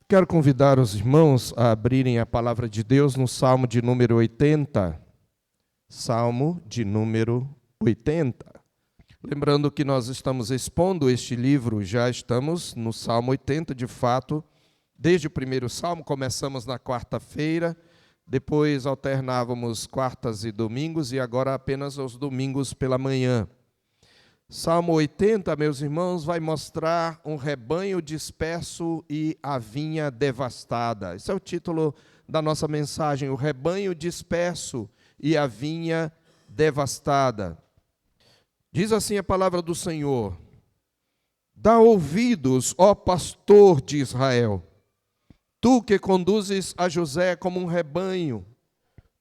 Quero convidar os irmãos a abrirem a palavra de Deus no Salmo de número 80. Salmo de número 80. Lembrando que nós estamos expondo este livro, já estamos no Salmo 80, de fato, desde o primeiro Salmo, começamos na quarta-feira, depois alternávamos quartas e domingos, e agora apenas aos domingos pela manhã. Salmo 80, meus irmãos, vai mostrar um rebanho disperso e a vinha devastada. Esse é o título da nossa mensagem, o rebanho disperso e a vinha devastada. Diz assim a palavra do Senhor: dá ouvidos, ó pastor de Israel, tu que conduzes a José como um rebanho,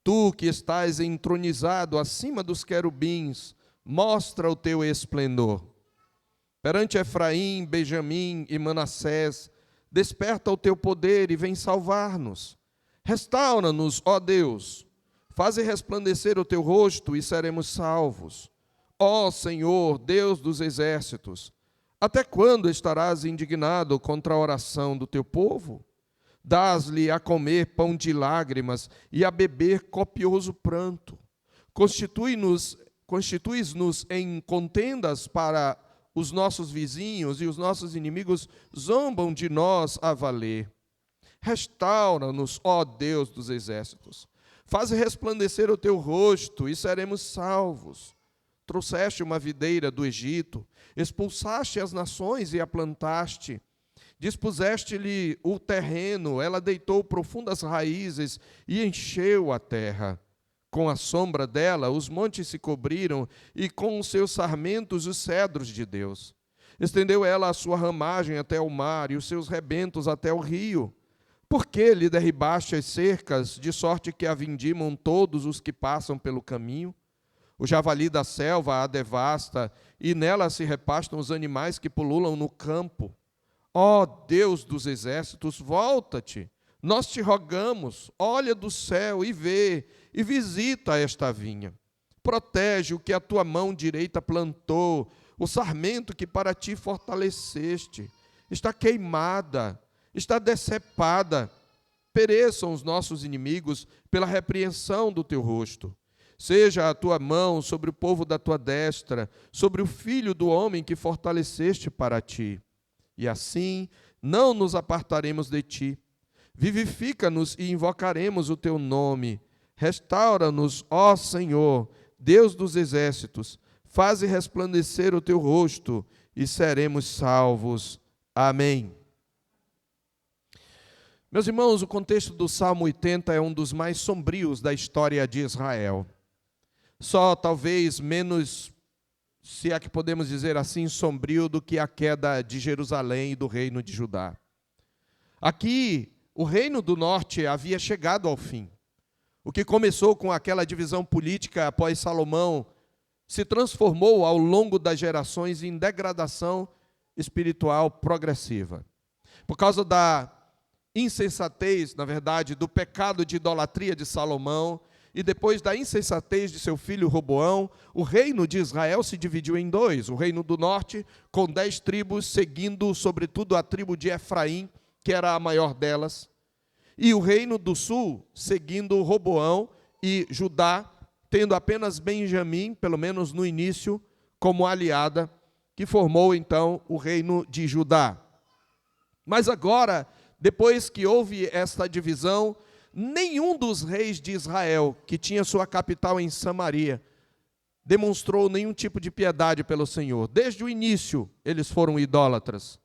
tu que estás entronizado acima dos querubins, mostra o teu esplendor. Perante Efraim, Benjamim e Manassés, desperta o teu poder e vem salvar-nos. Restaura-nos, ó Deus, faze resplandecer o teu rosto e seremos salvos. Ó Senhor, Deus dos exércitos, até quando estarás indignado contra a oração do teu povo? Dás-lhe a comer pão de lágrimas e a beber copioso pranto. Constituis-nos em contendas para os nossos vizinhos, e os nossos inimigos zombam de nós a valer. Restaura-nos, ó Deus dos exércitos. Faze resplandecer o teu rosto, e seremos salvos. Trouxeste uma videira do Egito, expulsaste as nações e a plantaste. Dispuseste-lhe o terreno, ela deitou profundas raízes e encheu a terra. Com a sombra dela, os montes se cobriram, e com os seus sarmentos, os cedros de Deus. Estendeu ela a sua ramagem até o mar, e os seus rebentos até o rio. Por que lhe derribaste as cercas, de sorte que a vindimam todos os que passam pelo caminho? O javali da selva a devasta, e nela se repastam os animais que pululam no campo. Ó Deus dos exércitos, volta-te, nós te rogamos, olha do céu e vê, e visita esta vinha. Protege o que a tua mão direita plantou, o sarmento que para ti fortaleceste. Está queimada, está decepada. Pereçam os nossos inimigos pela repreensão do teu rosto. Seja a tua mão sobre o povo da tua destra, sobre o filho do homem que fortaleceste para ti. E assim não nos apartaremos de ti. Vivifica-nos e invocaremos o teu nome. Restaura-nos, ó Senhor, Deus dos exércitos. Faze resplandecer o teu rosto e seremos salvos. Amém. Meus irmãos, o contexto do Salmo 80 é um dos mais sombrios da história de Israel. Só talvez menos, se é que podemos dizer assim, sombrio do que a queda de Jerusalém e do reino de Judá. Aqui, o reino do norte havia chegado ao fim. O que começou com aquela divisão política após Salomão se transformou ao longo das gerações em degradação espiritual progressiva. Por causa da insensatez, na verdade, do pecado de idolatria de Salomão, e depois da insensatez de seu filho Roboão, o reino de Israel se dividiu em dois. O reino do norte, com 10 tribos, seguindo sobretudo a tribo de Efraim, que era a maior delas, e o reino do sul, seguindo Roboão e Judá, tendo apenas Benjamim, pelo menos no início, como aliada, que formou então o reino de Judá. Mas agora, depois que houve esta divisão, nenhum dos reis de Israel, que tinha sua capital em Samaria, demonstrou nenhum tipo de piedade pelo Senhor. Desde o início, eles foram idólatras.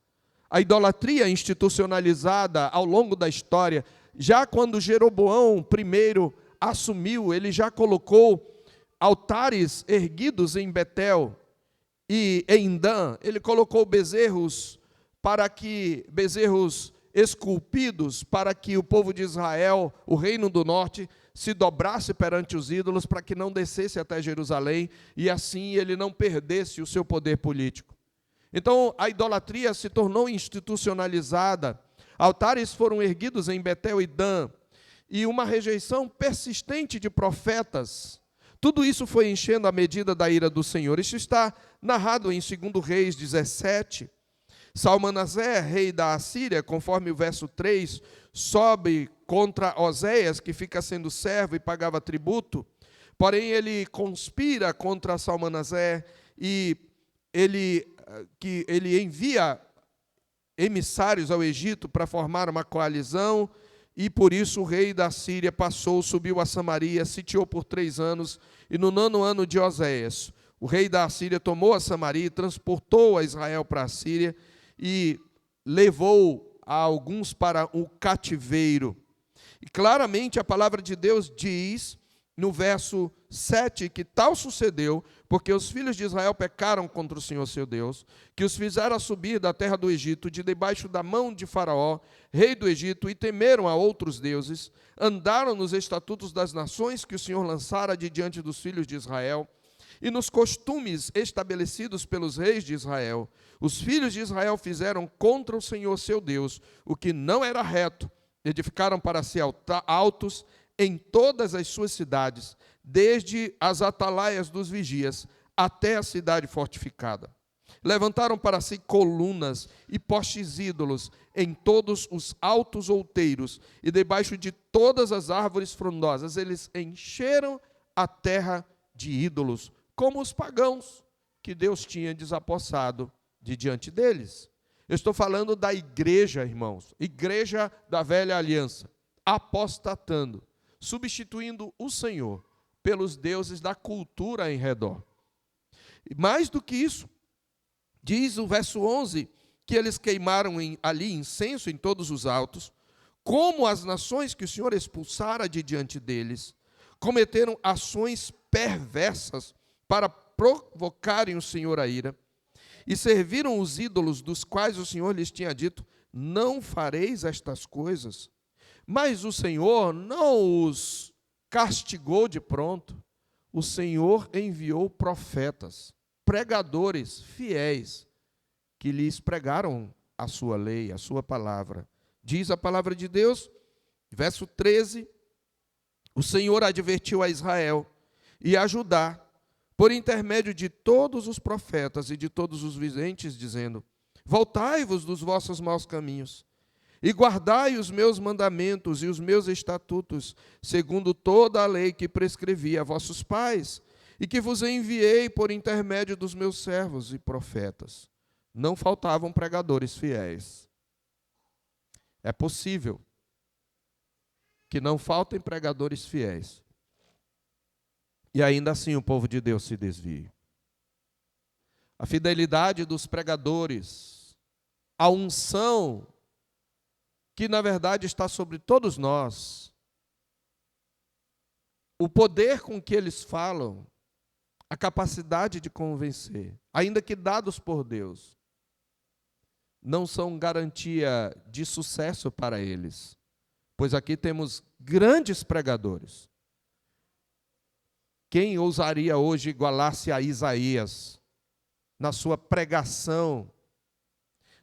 A idolatria institucionalizada ao longo da história, já quando Jeroboão I assumiu, ele já colocou altares erguidos em Betel e em Dan. Ele colocou bezerros esculpidos para que o povo de Israel, o reino do norte, se dobrasse perante os ídolos para que não descesse até Jerusalém e assim ele não perdesse o seu poder político. Então a idolatria se tornou institucionalizada, altares foram erguidos em Betel e Dan, e uma rejeição persistente de profetas. Tudo isso foi enchendo a medida da ira do Senhor. Isso está narrado em 2 Reis 17. Salmanasé, rei da Assíria, conforme o verso 3, sobe contra Oséias, que fica sendo servo e pagava tributo. Porém, ele conspira contra Salmanasé e ele envia emissários ao Egito para formar uma coalizão, e por isso o rei da Síria subiu a Samaria, sitiou por 3 anos, e no 9º ano de Oséias, o rei da Síria tomou a Samaria e transportou a Israel para a Síria e levou a alguns para o cativeiro. E claramente a palavra de Deus diz, no verso 7, que tal sucedeu, porque os filhos de Israel pecaram contra o Senhor seu Deus, que os fizeram subir da terra do Egito, de debaixo da mão de Faraó, rei do Egito, e temeram a outros deuses, andaram nos estatutos das nações que o Senhor lançara de diante dos filhos de Israel, e nos costumes estabelecidos pelos reis de Israel. Os filhos de Israel fizeram contra o Senhor seu Deus o que não era reto, edificaram para si altos em todas as suas cidades, desde as atalaias dos vigias até a cidade fortificada. Levantaram para si colunas e postes ídolos em todos os altos outeiros e debaixo de todas as árvores frondosas. Eles encheram a terra de ídolos, como os pagãos que Deus tinha desapossado de diante deles. Eu estou falando da igreja, irmãos, igreja da velha aliança, apostatando, substituindo o Senhor pelos deuses da cultura em redor. E mais do que isso, diz o verso 11, que eles queimaram ali incenso em todos os altos, como as nações que o Senhor expulsara de diante deles, cometeram ações perversas para provocarem o Senhor a ira, e serviram os ídolos dos quais o Senhor lhes tinha dito, não fareis estas coisas. Mas o Senhor não os castigou de pronto. O Senhor enviou profetas, pregadores fiéis, que lhes pregaram a sua lei, a sua palavra. Diz a palavra de Deus, verso 13, o Senhor advertiu a Israel e a Judá, por intermédio de todos os profetas e de todos os videntes, dizendo, voltai-vos dos vossos maus caminhos, e guardai os meus mandamentos e os meus estatutos, segundo toda a lei que prescrevi a vossos pais, e que vos enviei por intermédio dos meus servos e profetas. Não faltavam pregadores fiéis. É possível que não faltem pregadores fiéis, e ainda assim o povo de Deus se desvie. A fidelidade dos pregadores, a unção que na verdade está sobre todos nós, o poder com que eles falam, a capacidade de convencer, ainda que dados por Deus, não são garantia de sucesso para eles, pois aqui temos grandes pregadores. Quem ousaria hoje igualar-se a Isaías na sua pregação,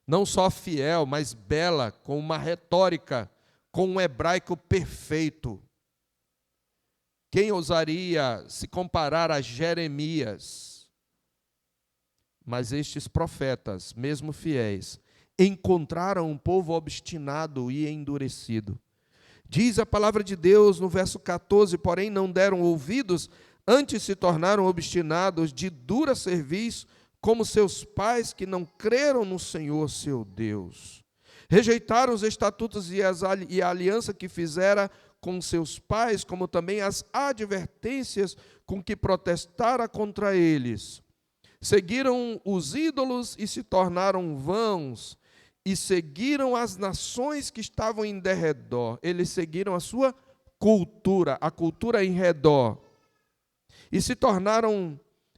não só fiel, mas bela, com uma retórica, com um hebraico perfeito? Quem ousaria se comparar a Jeremias? Mas estes profetas, mesmo fiéis, encontraram um povo obstinado e endurecido. Diz a palavra de Deus no verso 14, porém não deram ouvidos, antes se tornaram obstinados, de dura cerviz, como seus pais que não creram no Senhor seu Deus. Rejeitaram os estatutos e a aliança que fizera com seus pais, como também as advertências com que protestara contra eles. Seguiram os ídolos e se tornaram vãos, e seguiram as nações que estavam em derredor. Eles seguiram a sua cultura, a cultura em redor, e se tornaram,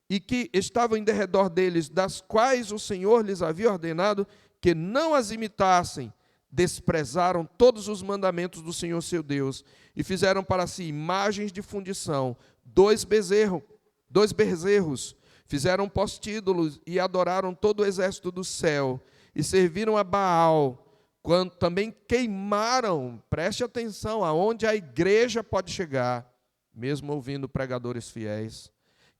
e que estavam em derredor deles, das quais o Senhor lhes havia ordenado que não as imitassem, desprezaram todos os mandamentos do Senhor seu Deus, e fizeram para si imagens de fundição, 2 bezerros, fizeram postídolos e adoraram todo o exército do céu, e serviram a Baal, quando também queimaram, preste atenção, aonde a igreja pode chegar, mesmo ouvindo pregadores fiéis,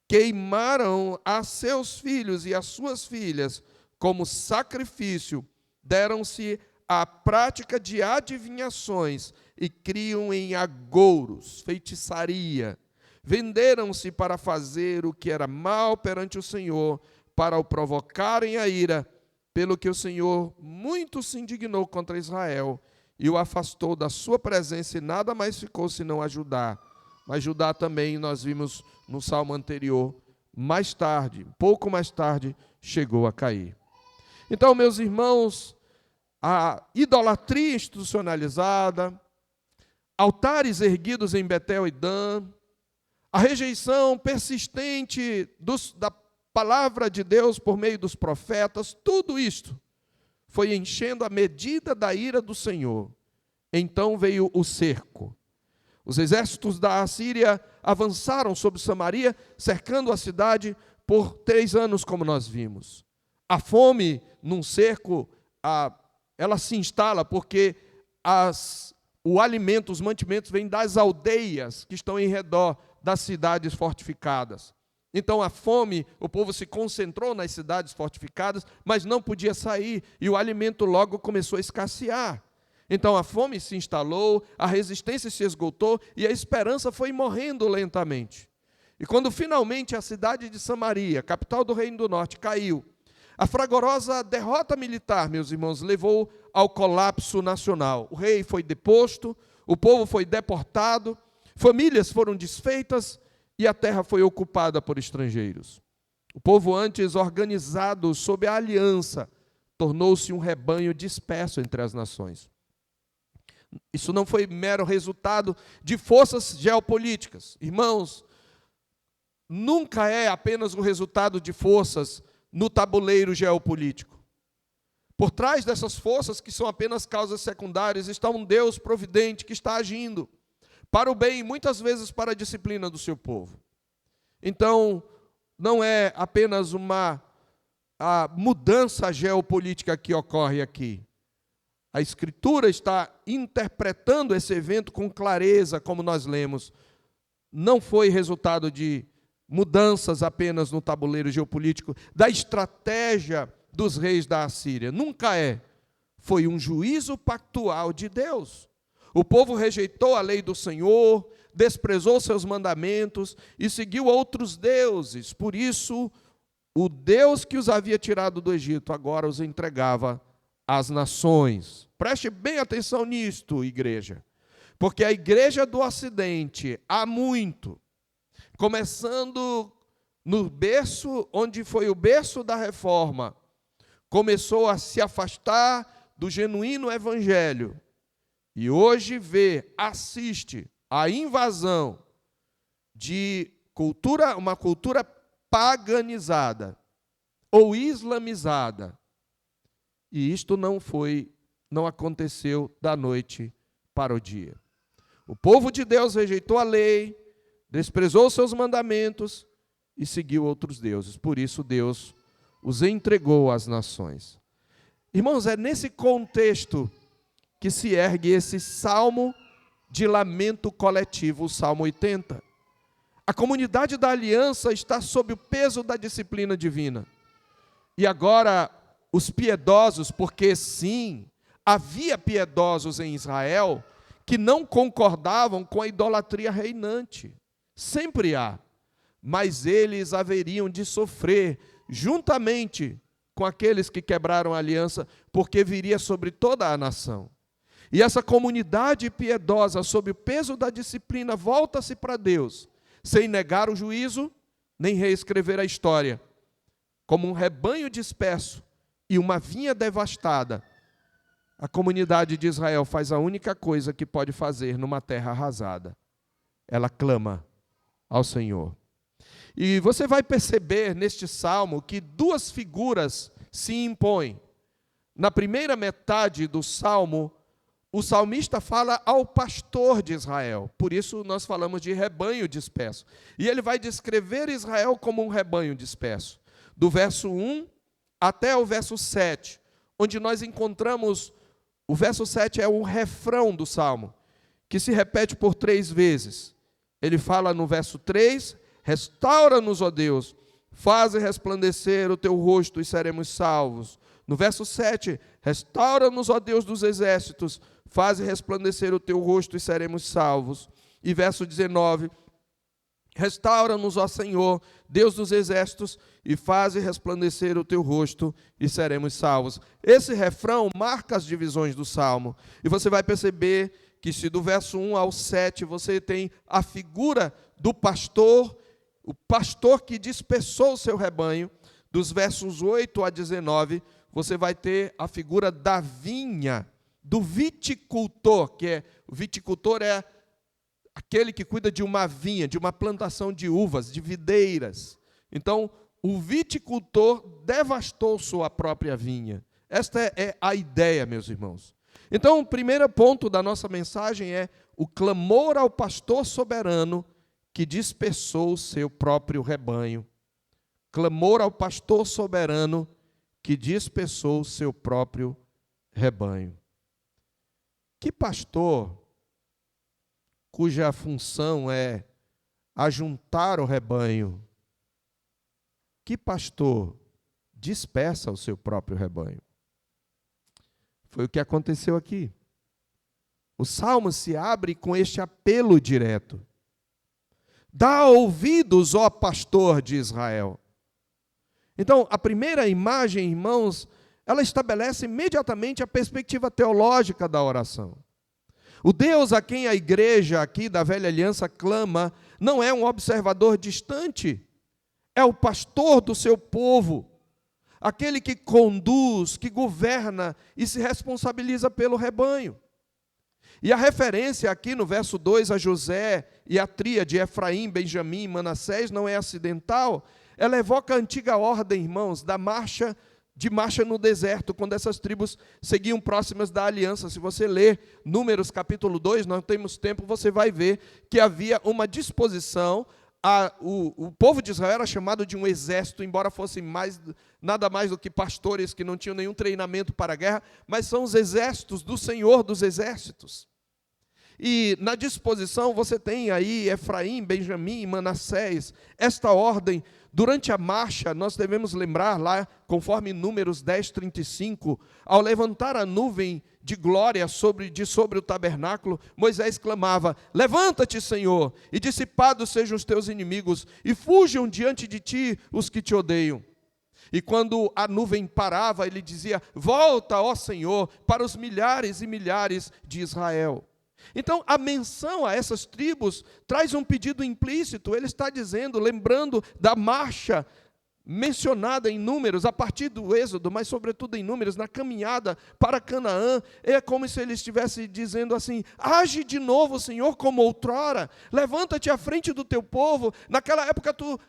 queimaram a seus filhos e as suas filhas como sacrifício, deram-se à prática de adivinhações e criam em agouros, feitiçaria. Venderam-se para fazer o que era mal perante o Senhor, para o provocarem a ira, pelo que o Senhor muito se indignou contra Israel e o afastou da sua presença, e nada mais ficou senão a Judá. Mas Judá também, nós vimos no salmo anterior, mais tarde, pouco mais tarde, chegou a cair. Então, meus irmãos, a idolatria institucionalizada, altares erguidos em Betel e Dan, a rejeição persistente da palavra de Deus por meio dos profetas, tudo isto foi enchendo a medida da ira do Senhor. Então veio o cerco. Os exércitos da Assíria avançaram sobre Samaria, cercando a cidade por 3 anos, como nós vimos. A fome num cerco, ela se instala porque o alimento, os mantimentos vêm das aldeias que estão em redor das cidades fortificadas. Então a fome, o povo se concentrou nas cidades fortificadas, mas não podia sair, e o alimento logo começou a escassear. Então a fome se instalou, a resistência se esgotou, e a esperança foi morrendo lentamente. E quando finalmente a cidade de Samaria, capital do Reino do Norte, caiu, a fragorosa derrota militar, meus irmãos, levou ao colapso nacional. O rei foi deposto, o povo foi deportado, famílias foram desfeitas, e a terra foi ocupada por estrangeiros. O povo antes organizado sob a aliança tornou-se um rebanho disperso entre as nações. Isso não foi mero resultado de forças geopolíticas. Irmãos, nunca é apenas o resultado de forças no tabuleiro geopolítico. Por trás dessas forças, que são apenas causas secundárias, está um Deus providente que está agindo para o bem e muitas vezes para a disciplina do seu povo. Então, não é apenas a mudança geopolítica que ocorre aqui. A Escritura está interpretando esse evento com clareza, como nós lemos. Não foi resultado de mudanças apenas no tabuleiro geopolítico, da estratégia dos reis da Assíria. Nunca é. Foi um juízo pactual de Deus. O povo rejeitou a lei do Senhor, desprezou seus mandamentos e seguiu outros deuses. Por isso, o Deus que os havia tirado do Egito agora os entregava às nações. Preste bem atenção nisto, igreja. Porque a igreja do Ocidente, há muito, começando no berço, onde foi o berço da reforma, começou a se afastar do genuíno evangelho. E hoje assiste à invasão de uma cultura paganizada ou islamizada. E isto não aconteceu da noite para o dia. O povo de Deus rejeitou a lei, desprezou os seus mandamentos e seguiu outros deuses. Por isso Deus os entregou às nações. Irmãos, é nesse contexto que se ergue esse salmo de lamento coletivo, o Salmo 80. A comunidade da aliança está sob o peso da disciplina divina. E agora, os piedosos, porque sim, havia piedosos em Israel que não concordavam com a idolatria reinante. Sempre há. Mas eles haveriam de sofrer juntamente com aqueles que quebraram a aliança, porque viria sobre toda a nação. E essa comunidade piedosa, sob o peso da disciplina, volta-se para Deus, sem negar o juízo, nem reescrever a história. Como um rebanho disperso e uma vinha devastada, a comunidade de Israel faz a única coisa que pode fazer numa terra arrasada. Ela clama ao Senhor. E você vai perceber neste salmo que 2 figuras se impõem. Na primeira metade do salmo, o salmista fala ao pastor de Israel. Por isso nós falamos de rebanho disperso. E ele vai descrever Israel como um rebanho disperso. Do verso 1 até o verso 7, onde nós encontramos, o verso 7 é o refrão do salmo, que se repete por 3 vezes. Ele fala no verso 3, restaura-nos, ó Deus, faze resplandecer o teu rosto e seremos salvos. No verso 7, restaura-nos, ó Deus dos exércitos, faze resplandecer o teu rosto e seremos salvos. E verso 19, restaura-nos, ó Senhor, Deus dos exércitos, e faze resplandecer o teu rosto e seremos salvos. Esse refrão marca as divisões do Salmo. E você vai perceber que se do verso 1 ao 7 você tem a figura do pastor, o pastor que dispersou o seu rebanho, dos versos 8 a 19, você vai ter a figura da vinha, do viticultor, o viticultor é aquele que cuida de uma vinha, de uma plantação de uvas, de videiras. Então, o viticultor devastou sua própria vinha. Esta é a ideia, meus irmãos. Então, o primeiro ponto da nossa mensagem é o clamor ao pastor soberano que dispersou o seu próprio rebanho. Clamor ao pastor soberano que dispersou o seu próprio rebanho. Que pastor cuja função é ajuntar o rebanho, que pastor dispersa o seu próprio rebanho? Foi o que aconteceu aqui. O Salmo se abre com este apelo direto. Dá ouvidos, ó pastor de Israel. Então, a primeira imagem, irmãos, ela estabelece imediatamente a perspectiva teológica da oração. O Deus a quem a igreja aqui da Velha Aliança clama não é um observador distante, é o pastor do seu povo, aquele que conduz, que governa e se responsabiliza pelo rebanho. E a referência aqui no verso 2 a José e a tríade Efraim, Benjamim e Manassés não é acidental, ela evoca a antiga ordem, irmãos, da marcha no deserto, quando essas tribos seguiam próximas da aliança. Se você ler Números capítulo 2, nós não temos tempo, você vai ver que havia uma disposição, o povo de Israel era chamado de um exército, embora fossem nada mais do que pastores que não tinham nenhum treinamento para a guerra, mas são os exércitos do Senhor dos exércitos. E na disposição você tem aí Efraim, Benjamim e Manassés, esta ordem. Durante a marcha, nós devemos lembrar lá, conforme Números 10, 35, ao levantar a nuvem de glória sobre o tabernáculo, Moisés clamava: levanta-te, Senhor, e dissipados sejam os teus inimigos, e fujam diante de ti os que te odeiam. E quando a nuvem parava, ele dizia: volta, ó Senhor, para os milhares e milhares de Israel. Então, a menção a essas tribos traz um pedido implícito. Ele está dizendo, lembrando da marcha mencionada em Números, a partir do Êxodo, mas sobretudo em Números, na caminhada para Canaã, é como se ele estivesse dizendo assim: age de novo, Senhor, como outrora, levanta-te à frente do teu povo. Naquela época tu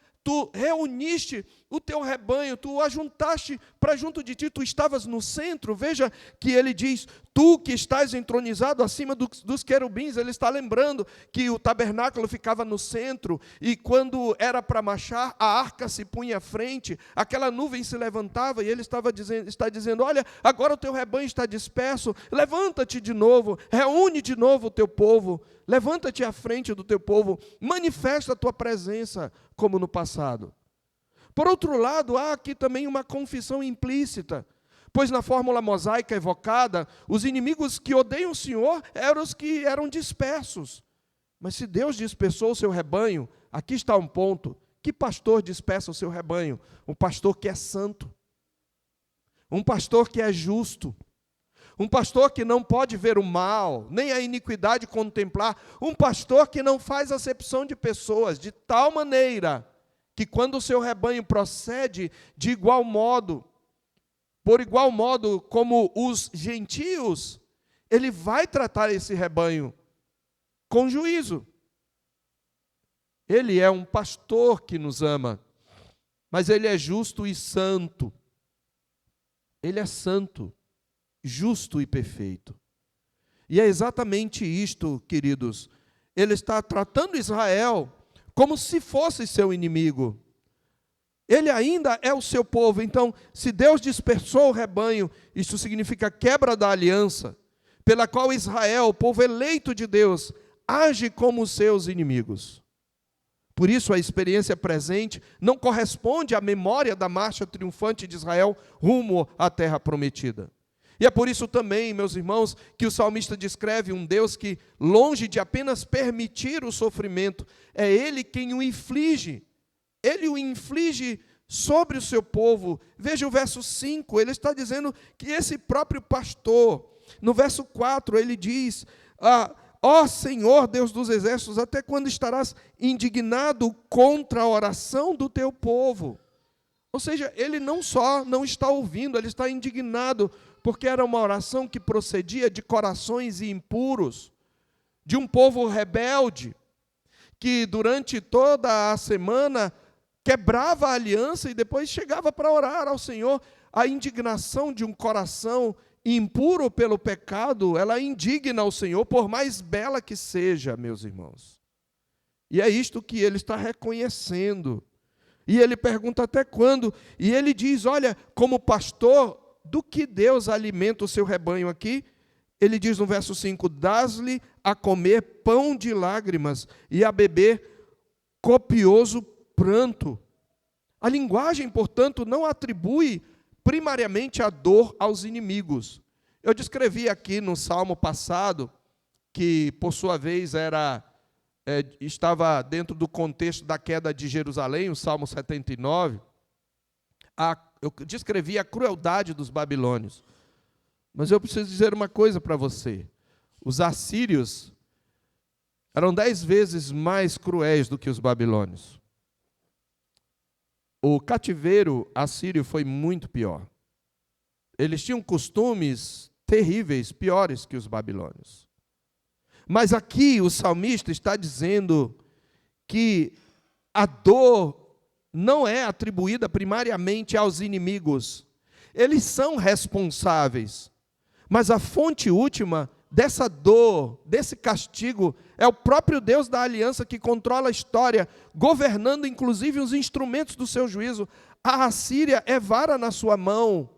reuniste o teu rebanho, tu o ajuntaste para junto de ti, tu estavas no centro. Veja que ele diz: tu que estás entronizado acima dos querubins. Ele está lembrando que o tabernáculo ficava no centro, e quando era para marchar, a arca se punha à frente, aquela nuvem se levantava, e ele está dizendo: olha, agora o teu rebanho está disperso, levanta-te de novo, reúne de novo o teu povo, levanta-te à frente do teu povo, manifesta a tua presença como no passado. Por outro lado, há aqui também uma confissão implícita, pois na fórmula mosaica evocada, os inimigos que odeiam o Senhor eram os que eram dispersos. Mas se Deus dispersou o seu rebanho, aqui está um ponto: que pastor dispersa o seu rebanho? Um pastor que é santo, um pastor que é justo, um pastor que não pode ver o mal, nem a iniquidade contemplar, um pastor que não faz acepção de pessoas, de tal maneira que quando o seu rebanho procede de igual modo, por igual modo como os gentios, ele vai tratar esse rebanho com juízo. Ele é um pastor que nos ama, mas ele é justo e santo. Ele é santo, justo e perfeito. E é exatamente isto, queridos. Ele está tratando Israel como se fosse seu inimigo. Ele ainda é o seu povo. Então, se Deus dispersou o rebanho, isso significa quebra da aliança, pela qual Israel, o povo eleito de Deus, age como os seus inimigos. Por isso, a experiência presente não corresponde à memória da marcha triunfante de Israel rumo à terra prometida. E é por isso também, meus irmãos, que o salmista descreve um Deus que, longe de apenas permitir o sofrimento, é Ele quem o inflige. Ele o inflige sobre o seu povo. Veja o verso 5, ele está dizendo que esse próprio pastor, no verso 4, ele diz: ó Senhor, Deus dos exércitos, até quando estarás indignado contra a oração do teu povo? Ou seja, ele não só não está ouvindo, ele está indignado, porque era uma oração que procedia de corações impuros, de um povo rebelde, que durante toda a semana quebrava a aliança e depois chegava para orar ao Senhor. A indignação de um coração impuro pelo pecado, ela indigna ao Senhor, por mais bela que seja, meus irmãos. E é isto que ele está reconhecendo. E ele pergunta até quando? E ele diz, olha, como pastor, do que Deus alimenta o seu rebanho aqui? Ele diz no verso 5, dás-lhe a comer pão de lágrimas e a beber copioso pranto. A linguagem, portanto, não atribui primariamente a dor aos inimigos. Eu descrevi aqui no salmo passado, que por sua vez estava dentro do contexto da queda de Jerusalém, o Salmo 79, eu descrevi a crueldade dos babilônios. Mas eu preciso dizer uma coisa para você. Os assírios eram 10 vezes mais cruéis do que os babilônios. O cativeiro assírio foi muito pior. Eles tinham costumes terríveis, piores que os babilônios. Mas aqui o salmista está dizendo que a dor não é atribuída primariamente aos inimigos. Eles são responsáveis, mas a fonte última dessa dor, desse castigo, é o próprio Deus da aliança que controla a história, governando inclusive os instrumentos do seu juízo. A Assíria é vara na sua mão.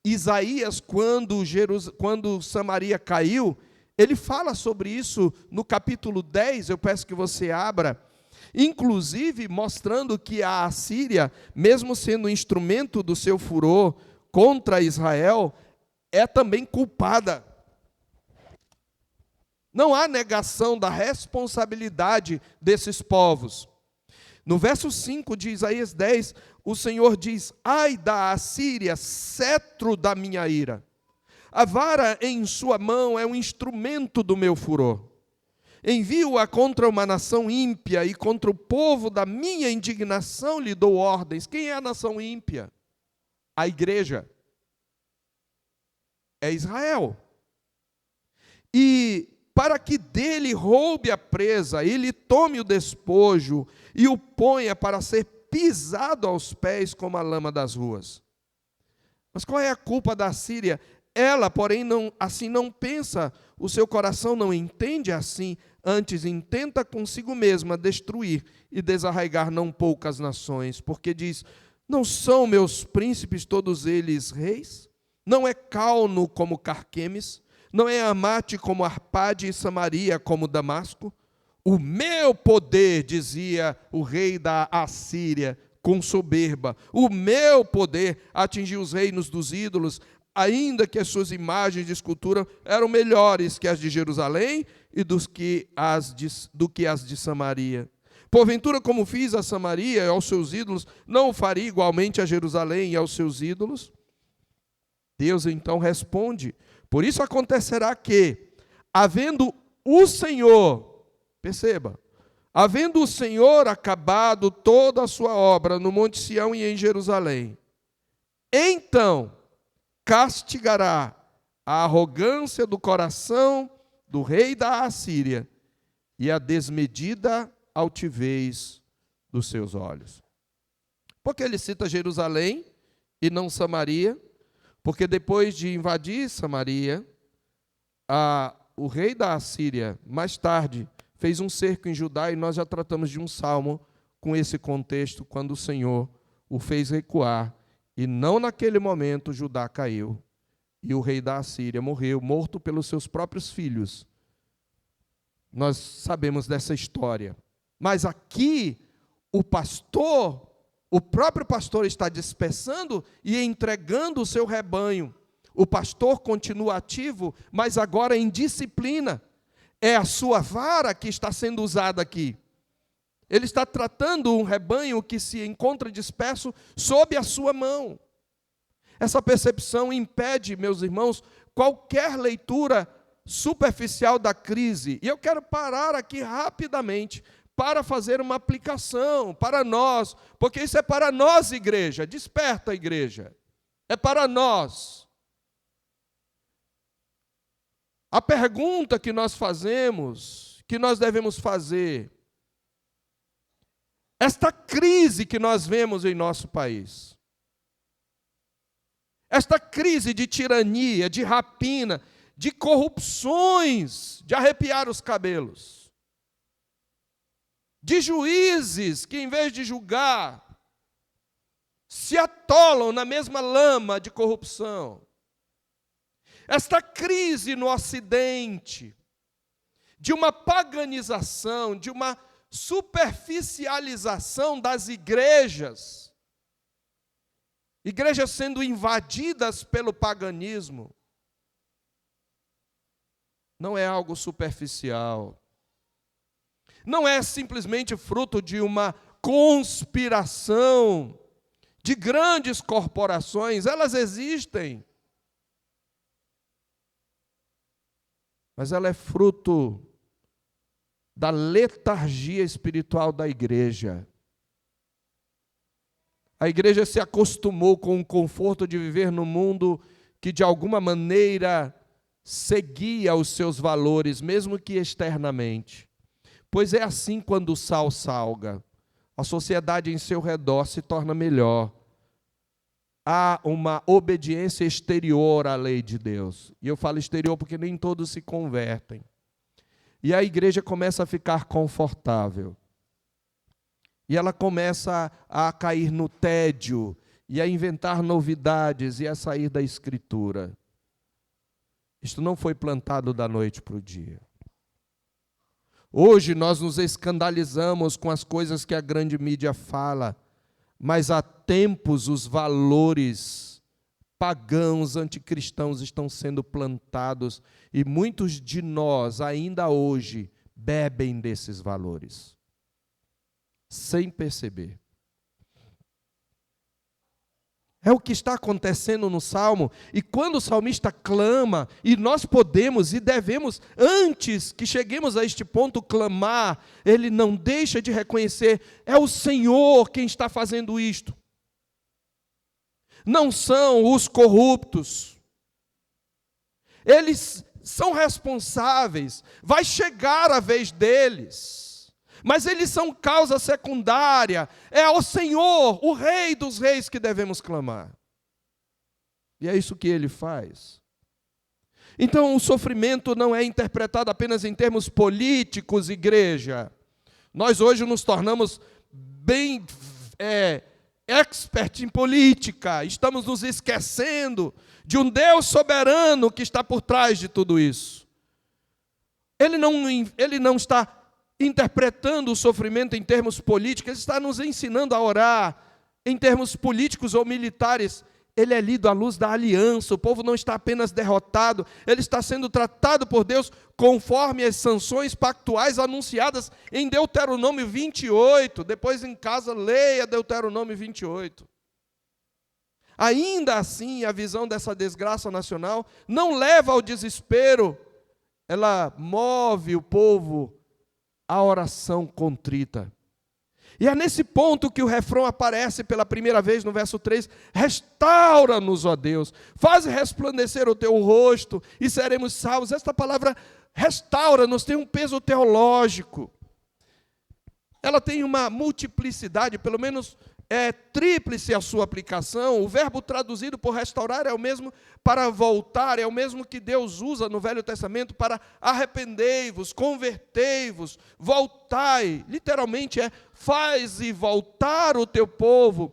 Isaías, quando Samaria caiu, ele fala sobre isso no capítulo 10, eu peço que você abra, inclusive mostrando que a Assíria, mesmo sendo instrumento do seu furor contra Israel, é também culpada. Não há negação da responsabilidade desses povos. No verso 5 de Isaías 10, o Senhor diz, ai da Assíria, cetro da minha ira. A vara em sua mão é um instrumento do meu furor. Envio-a contra uma nação ímpia e contra o povo da minha indignação lhe dou ordens. Quem é a nação ímpia? A igreja. É Israel. E para que dele roube a presa, e lhe tome o despojo, e o ponha para ser pisado aos pés como a lama das ruas. Mas qual é a culpa da Síria? Ela, porém, assim não pensa, o seu coração não entende assim, antes intenta consigo mesma destruir e desarraigar não poucas nações, porque diz, não são meus príncipes todos eles reis? Não é Calno como Carquemes? Não é Amate como Arpade e Samaria como Damasco? O meu poder, dizia o rei da Assíria, com soberba, o meu poder atingiu os reinos dos ídolos, ainda que as suas imagens de escultura eram melhores que as de Jerusalém e do que as de Samaria. Porventura, como fiz a Samaria e aos seus ídolos, não o faria igualmente a Jerusalém e aos seus ídolos? Deus então responde, por isso acontecerá que, havendo o Senhor, perceba, havendo o Senhor acabado toda a sua obra no Monte Sião e em Jerusalém, então castigará a arrogância do coração do rei da Assíria e a desmedida altivez dos seus olhos. Por que ele cita Jerusalém e não Samaria? Porque depois de invadir Samaria, o rei da Assíria, mais tarde, fez um cerco em Judá, e nós já tratamos de um salmo com esse contexto, quando o Senhor o fez recuar, e não naquele momento Judá caiu, e o rei da Assíria morreu, morto pelos seus próprios filhos. Nós sabemos dessa história. Mas aqui, o próprio pastor está dispersando e entregando o seu rebanho. O pastor continua ativo, mas agora em disciplina. É a sua vara que está sendo usada aqui. Ele está tratando um rebanho que se encontra disperso sob a sua mão. Essa percepção impede, meus irmãos, qualquer leitura superficial da crise. E eu quero parar aqui rapidamente para fazer uma aplicação para nós, porque isso é para nós, igreja. Desperta, igreja. É para nós. A pergunta que nós fazemos, que nós devemos fazer, esta crise que nós vemos em nosso país, esta crise de tirania, de rapina, de corrupções, de arrepiar os cabelos, de juízes que, em vez de julgar, se atolam na mesma lama de corrupção. Esta crise no Ocidente, de uma paganização, de uma superficialização das igrejas, igrejas sendo invadidas pelo paganismo, não é algo superficial. Não é simplesmente fruto de uma conspiração de grandes corporações, elas existem. Mas ela é fruto da letargia espiritual da igreja. A igreja se acostumou com o conforto de viver num mundo que, de alguma maneira, seguia os seus valores, mesmo que externamente. Pois é assim quando o sal salga. A sociedade em seu redor se torna melhor. Há uma obediência exterior à lei de Deus. E eu falo exterior porque nem todos se convertem. E a igreja começa a ficar confortável. E ela começa a cair no tédio, e a inventar novidades, e a sair da Escritura. Isto não foi plantado da noite para o dia. Hoje nós nos escandalizamos com as coisas que a grande mídia fala, mas há tempos os valores pagãos, anticristãos estão sendo plantados, e muitos de nós, ainda hoje, bebem desses valores, sem perceber. É o que está acontecendo no Salmo, e quando o salmista clama, e nós podemos e devemos, antes que cheguemos a este ponto, clamar, ele não deixa de reconhecer, é o Senhor quem está fazendo isto. Não são os corruptos. Eles são responsáveis, vai chegar a vez deles, mas eles são causa secundária. É ao Senhor, o Rei dos Reis, que devemos clamar. E é isso que ele faz. Então, o sofrimento não é interpretado apenas em termos políticos, igreja. Nós hoje nos tornamos bem expert em política, estamos nos esquecendo de um Deus soberano que está por trás de tudo isso. Ele não está interpretando o sofrimento em termos políticos, ele está nos ensinando a orar em termos políticos ou militares. Ele é lido à luz da aliança, o povo não está apenas derrotado, ele está sendo tratado por Deus conforme as sanções pactuais anunciadas em Deuteronômio 28, depois em casa leia Deuteronômio 28. Ainda assim, a visão dessa desgraça nacional não leva ao desespero, ela move o povo à oração contrita. E é nesse ponto que o refrão aparece pela primeira vez no verso 3, restaura-nos, ó Deus, faz resplandecer o teu rosto e seremos salvos. Esta palavra restaura-nos tem um peso teológico. Ela tem uma multiplicidade, pelo menos é tríplice a sua aplicação. O verbo traduzido por restaurar é o mesmo para voltar, é o mesmo que Deus usa no Velho Testamento para arrependei-vos, convertei-vos, voltai. Literalmente é faz e voltar o teu povo.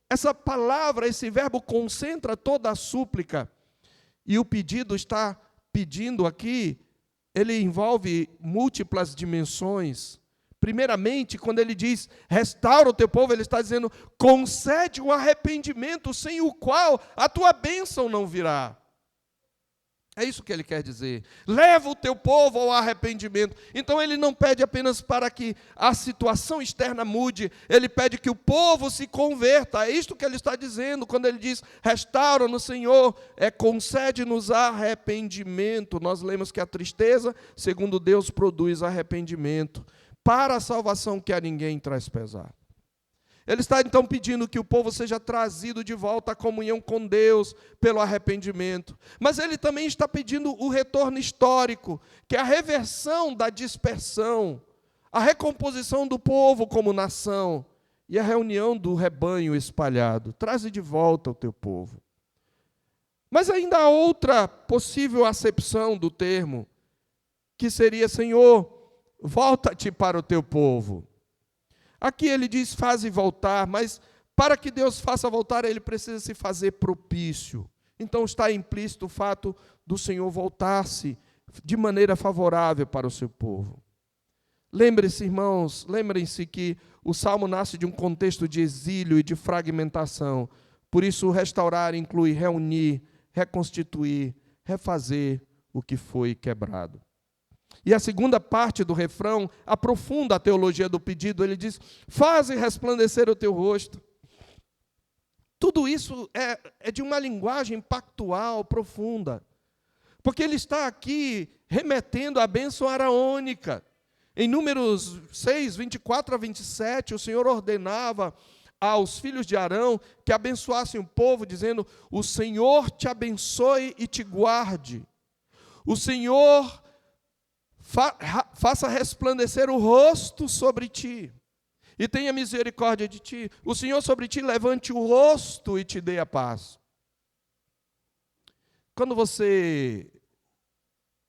Essa palavra, esse verbo concentra toda a súplica. E o pedido está pedindo aqui, ele envolve múltiplas dimensões. Primeiramente, quando ele diz, restaura o teu povo, ele está dizendo, concede um arrependimento, sem o qual a tua bênção não virá. É isso que ele quer dizer. Leva o teu povo ao arrependimento. Então ele não pede apenas para que a situação externa mude, ele pede que o povo se converta. É isto que ele está dizendo quando ele diz, restaura-nos, Senhor, concede-nos arrependimento. Nós lemos que a tristeza, segundo Deus, produz arrependimento. Para a salvação que a ninguém traz pesar. Ele está então pedindo que o povo seja trazido de volta à comunhão com Deus pelo arrependimento. Mas ele também está pedindo o retorno histórico, que é a reversão da dispersão, a recomposição do povo como nação e a reunião do rebanho espalhado. Traze de volta o teu povo. Mas ainda há outra possível acepção do termo, que seria, Senhor, volta-te para o teu povo. Aqui ele diz, faze voltar, mas para que Deus faça voltar, ele precisa se fazer propício. Então está implícito o fato do Senhor voltar-se de maneira favorável para o seu povo. Lembre-se, irmãos, lembrem-se que o Salmo nasce de um contexto de exílio e de fragmentação. Por isso, restaurar inclui reunir, reconstituir, refazer o que foi quebrado. E a segunda parte do refrão aprofunda a teologia do pedido. Ele diz, faze resplandecer o teu rosto. Tudo isso é de uma linguagem pactual profunda. Porque ele está aqui remetendo à bênção araônica. Em Números 6, 24 a 27, o Senhor ordenava aos filhos de Arão que abençoassem o povo, dizendo, o Senhor te abençoe e te guarde. O Senhor faça resplandecer o rosto sobre ti, e tenha misericórdia de ti. O Senhor sobre ti levante o rosto e te dê a paz. Quando você,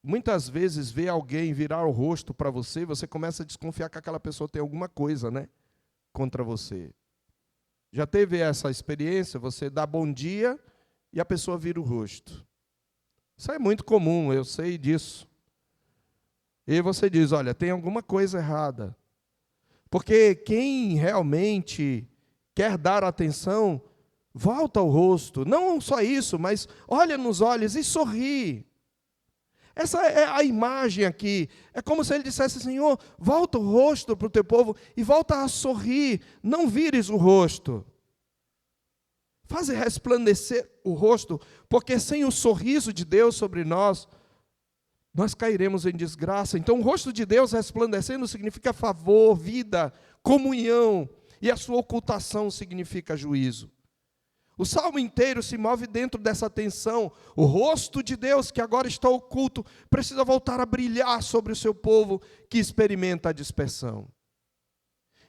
muitas vezes, vê alguém virar o rosto para você, você começa a desconfiar que aquela pessoa tem alguma coisa, contra você. Já teve essa experiência? Você dá bom dia e a pessoa vira o rosto. Isso é muito comum, eu sei disso. E você diz, olha, tem alguma coisa errada. Porque quem realmente quer dar atenção, volta o rosto. Não só isso, mas olha nos olhos e sorri. Essa é a imagem aqui. É como se ele dissesse, Senhor, volta o rosto para o teu povo e volta a sorrir. Não vires o rosto. Faze resplandecer o rosto, porque sem o sorriso de Deus sobre nós cairemos em desgraça. Então, o rosto de Deus resplandecendo significa favor, vida, comunhão, e a sua ocultação significa juízo. O salmo inteiro se move dentro dessa tensão. O rosto de Deus, que agora está oculto, precisa voltar a brilhar sobre o seu povo que experimenta a dispersão.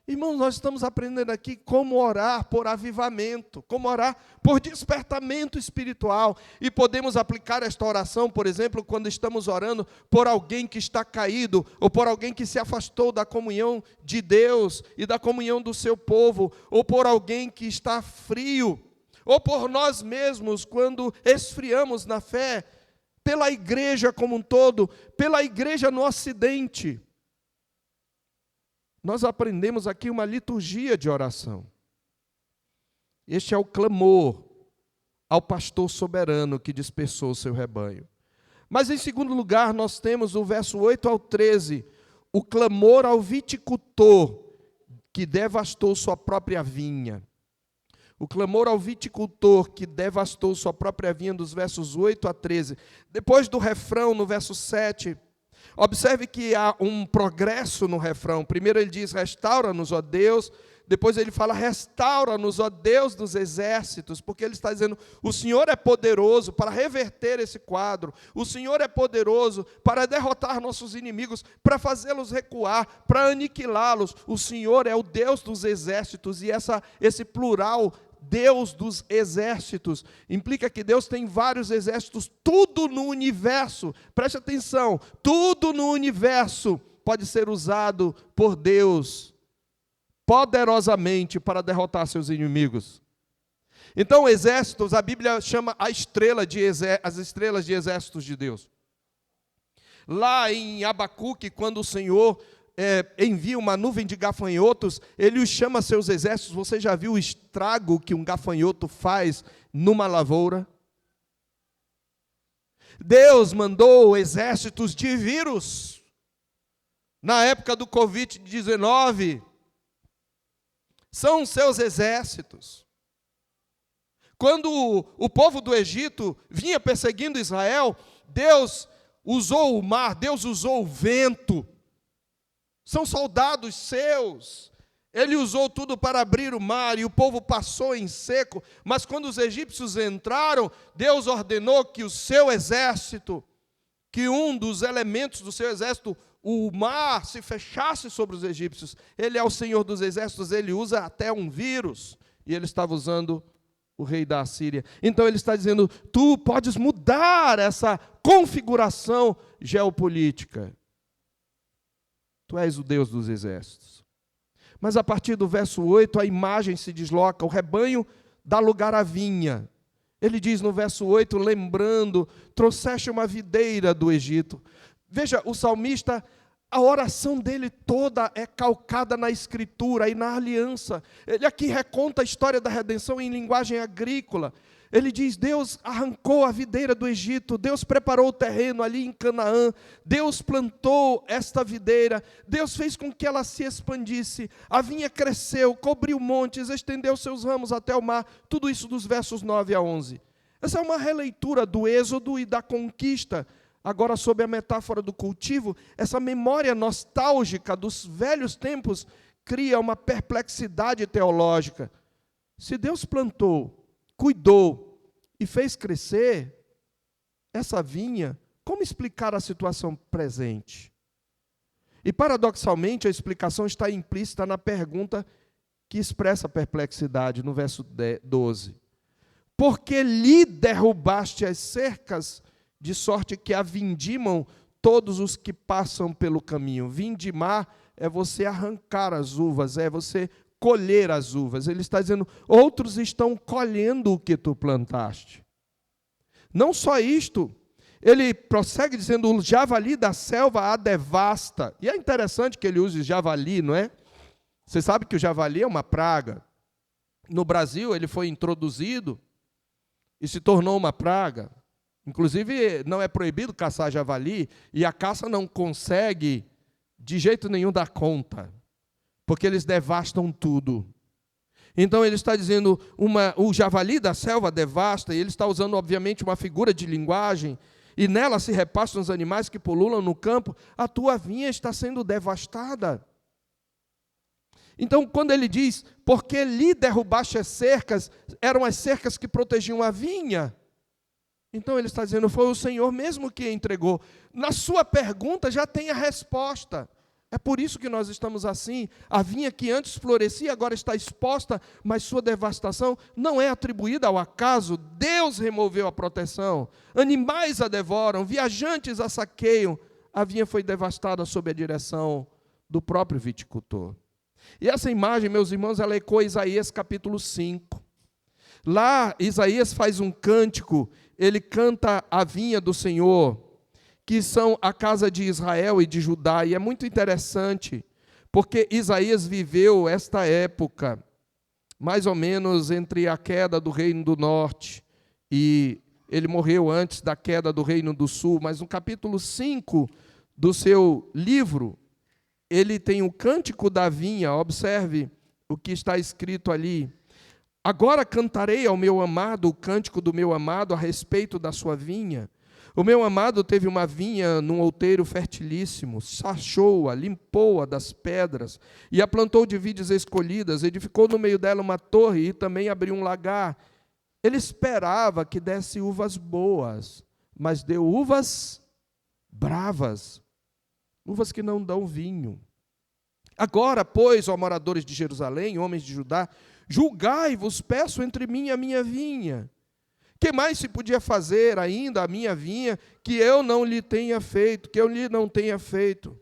Irmãos, nós estamos aprendendo aqui como orar por avivamento, como orar por despertamento espiritual. E podemos aplicar esta oração, por exemplo, quando estamos orando por alguém que está caído, ou por alguém que se afastou da comunhão de Deus e da comunhão do seu povo, ou por alguém que está frio, ou por nós mesmos, quando esfriamos na fé, pela igreja como um todo, pela igreja no Ocidente. Nós aprendemos aqui uma liturgia de oração. Este é o clamor ao pastor soberano que dispersou o seu rebanho. Mas, em segundo lugar, nós temos o verso 8 ao 13, o clamor ao viticultor que devastou sua própria vinha. O clamor ao viticultor que devastou sua própria vinha, dos versos 8 a 13. Depois do refrão, no verso 7, observe que há um progresso no refrão. Primeiro ele diz, restaura-nos, ó Deus. Depois ele fala, restaura-nos, ó Deus dos exércitos, porque ele está dizendo, o Senhor é poderoso para reverter esse quadro. O Senhor é poderoso para derrotar nossos inimigos, para fazê-los recuar, para aniquilá-los. O Senhor é o Deus dos exércitos, e esse plural, Deus dos exércitos, implica que Deus tem vários exércitos, tudo no universo, preste atenção, tudo no universo pode ser usado por Deus poderosamente para derrotar seus inimigos. Então, exércitos, a Bíblia chama as estrelas de exércitos de Deus. Lá em Abacuque, quando o Senhor envia uma nuvem de gafanhotos, ele os chama a seus exércitos. Você já viu o estrago que um gafanhoto faz numa lavoura? Deus mandou exércitos de vírus. Na época do Covid-19, são seus exércitos. Quando o povo do Egito vinha perseguindo Israel, Deus usou o mar, Deus usou o vento. São soldados seus. Ele usou tudo para abrir o mar e o povo passou em seco. Mas quando os egípcios entraram, Deus ordenou que o seu exército, que um dos elementos do seu exército, o mar, se fechasse sobre os egípcios. Ele é o Senhor dos exércitos, ele usa até um vírus. E ele estava usando o rei da Assíria. Então ele está dizendo, tu podes mudar essa configuração geopolítica. Tu és o Deus dos exércitos. Mas a partir do verso 8, a imagem se desloca, o rebanho dá lugar à vinha. Ele diz no verso 8, lembrando, trouxeste uma videira do Egito. Veja, o salmista, a oração dele toda é calcada na Escritura e na aliança. Ele aqui reconta a história da redenção em linguagem agrícola. Ele diz, Deus arrancou a videira do Egito, Deus preparou o terreno ali em Canaã, Deus plantou esta videira, Deus fez com que ela se expandisse, a vinha cresceu, cobriu montes, estendeu seus ramos até o mar, tudo isso dos versos 9 a 11. Essa é uma releitura do Êxodo e da conquista. Agora, sob a metáfora do cultivo, essa memória nostálgica dos velhos tempos cria uma perplexidade teológica. Se Deus plantou, cuidou e fez crescer essa vinha, como explicar a situação presente? E, paradoxalmente, a explicação está implícita na pergunta que expressa a perplexidade, no verso 12. Porque lhe derrubaste as cercas, de sorte que a vindimam todos os que passam pelo caminho. Vindimar é você arrancar as uvas, é você colher as uvas. Ele está dizendo, outros estão colhendo o que tu plantaste. Não só isto, ele prossegue dizendo, o javali da selva a devasta. E é interessante que ele use javali, não é? Você sabe que o javali é uma praga. No Brasil, ele foi introduzido e se tornou uma praga. Inclusive, não é proibido caçar javali, e a caça não consegue, de jeito nenhum, dar conta, porque eles devastam tudo. Então, ele está dizendo, o javali da selva devasta, e ele está usando, obviamente, uma figura de linguagem, e nela se repassam os animais que pululam no campo, a tua vinha está sendo devastada. Então, quando ele diz, porque lhe derrubaste as cercas, eram as cercas que protegiam a vinha. Então ele está dizendo, foi o Senhor mesmo que entregou. Na sua pergunta já tem a resposta. É por isso que nós estamos assim. A vinha que antes florescia agora está exposta, mas sua devastação não é atribuída ao acaso. Deus removeu a proteção. Animais a devoram, viajantes a saqueiam. A vinha foi devastada sob a direção do próprio viticultor. E essa imagem, meus irmãos, ela ecoa Isaías capítulo 5. Lá, Isaías faz um cântico, ele canta a vinha do Senhor, que são a casa de Israel e de Judá, e é muito interessante, porque Isaías viveu esta época, mais ou menos entre a queda do Reino do Norte, e ele morreu antes da queda do Reino do Sul, mas no capítulo 5 do seu livro, ele tem o cântico da vinha, observe o que está escrito ali. Agora cantarei ao meu amado o cântico do meu amado a respeito da sua vinha. O meu amado teve uma vinha num outeiro fertilíssimo, sachou-a, limpou-a das pedras, e a plantou de vides escolhidas, edificou no meio dela uma torre e também abriu um lagar. Ele esperava que desse uvas boas, mas deu uvas bravas, uvas que não dão vinho. Agora, pois, ó moradores de Jerusalém, homens de Judá, julgai-vos, peço, entre mim e a minha vinha. Que mais se podia fazer ainda a minha vinha que eu não lhe tenha feito, que eu lhe não tenha feito?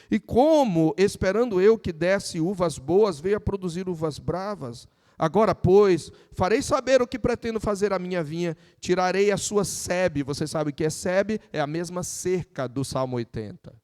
E como, esperando eu que desse uvas boas, veio a produzir uvas bravas? Agora, pois, farei saber o que pretendo fazer à minha vinha, tirarei a sua sebe. Você sabe o que é sebe? É a mesma cerca do Salmo 80.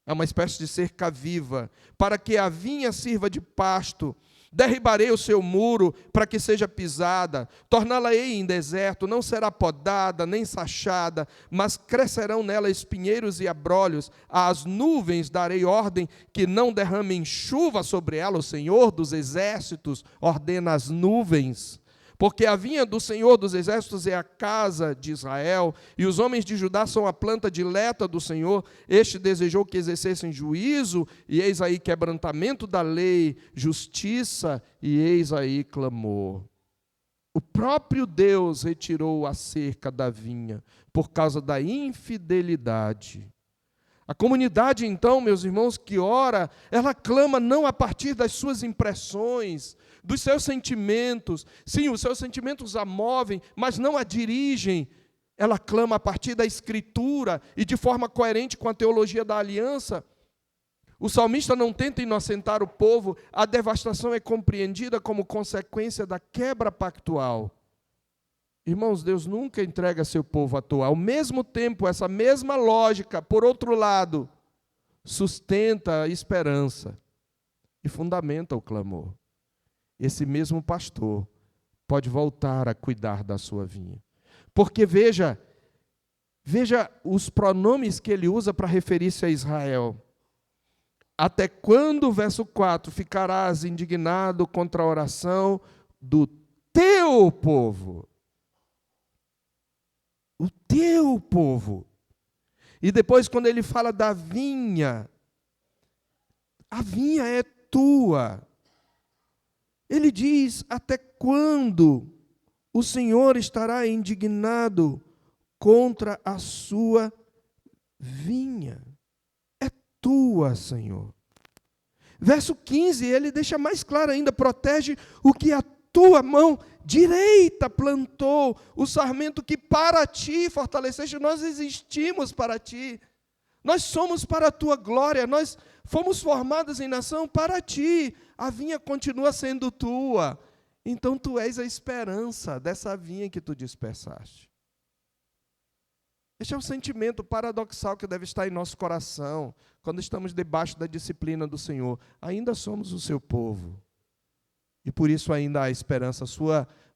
é uma espécie de cerca viva, para que a vinha sirva de pasto. Derribarei o seu muro para que seja pisada, torná-la-ei em deserto, não será podada, nem sachada, mas crescerão nela espinheiros e abrolhos. Às nuvens darei ordem que não derramem chuva sobre ela. O Senhor dos exércitos ordena as nuvens. Porque a vinha do Senhor dos exércitos é a casa de Israel, e os homens de Judá são a planta dileta do Senhor. Este desejou que exercessem juízo, e eis aí quebrantamento da lei, justiça, e eis aí clamor. O próprio Deus retirou a cerca da vinha, por causa da infidelidade. A comunidade, então, meus irmãos, que ora, ela clama não a partir das suas impressões, dos seus sentimentos. Sim, os seus sentimentos a movem, mas não a dirigem. Ela clama a partir da Escritura e de forma coerente com a teologia da aliança. O salmista não tenta inocentar o povo, a devastação é compreendida como consequência da quebra pactual. Irmãos, Deus nunca entrega seu povo à toa. Ao mesmo tempo, essa mesma lógica, por outro lado, sustenta a esperança e fundamenta o clamor. Esse mesmo pastor pode voltar a cuidar da sua vinha. Porque veja os pronomes que ele usa para referir-se a Israel. Até quando, verso 4, ficarás indignado contra a oração do teu povo? O teu povo. E depois, quando ele fala da vinha, a vinha é tua. Ele diz: até quando o Senhor estará indignado contra a sua vinha? É tua, Senhor. Verso 15, ele deixa mais claro ainda: protege o que a tua mão direita plantou, o sarmento que para ti fortaleceste. Nós existimos para ti, nós somos para a tua glória, nós fomos formados em nação para ti, a vinha continua sendo tua, então tu és a esperança dessa vinha que tu dispersaste. Este é o sentimento paradoxal que deve estar em nosso coração, quando estamos debaixo da disciplina do Senhor. Ainda somos o seu povo, e por isso ainda há esperança.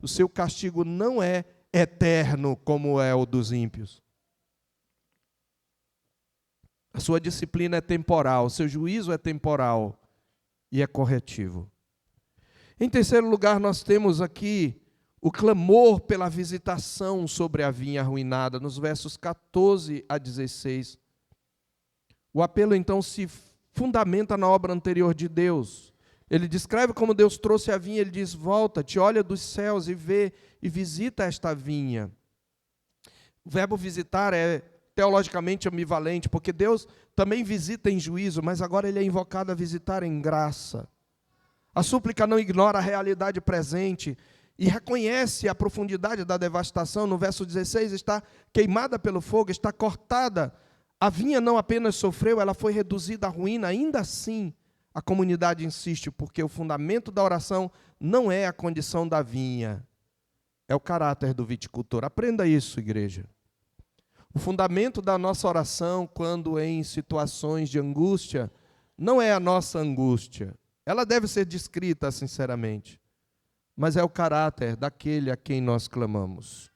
O seu castigo não é eterno como é o dos ímpios. A sua disciplina é temporal, o seu juízo é temporal e é corretivo. Em terceiro lugar, nós temos aqui o clamor pela visitação sobre a vinha arruinada, nos versos 14 a 16. O apelo, então, se fundamenta na obra anterior de Deus. Ele descreve como Deus trouxe a vinha, ele diz: volta-te, olha dos céus e vê e visita esta vinha. O verbo visitar é teologicamente ambivalente, porque Deus também visita em juízo, mas agora ele é invocado a visitar em graça. A súplica não ignora a realidade presente e reconhece a profundidade da devastação. No verso 16, está queimada pelo fogo, está cortada. A vinha não apenas sofreu, ela foi reduzida à ruína. Ainda assim, a comunidade insiste, porque o fundamento da oração não é a condição da vinha, é o caráter do viticultor. Aprenda isso, igreja. O fundamento da nossa oração, quando em situações de angústia, não é a nossa angústia. Ela deve ser descrita sinceramente, mas é o caráter daquele a quem nós clamamos.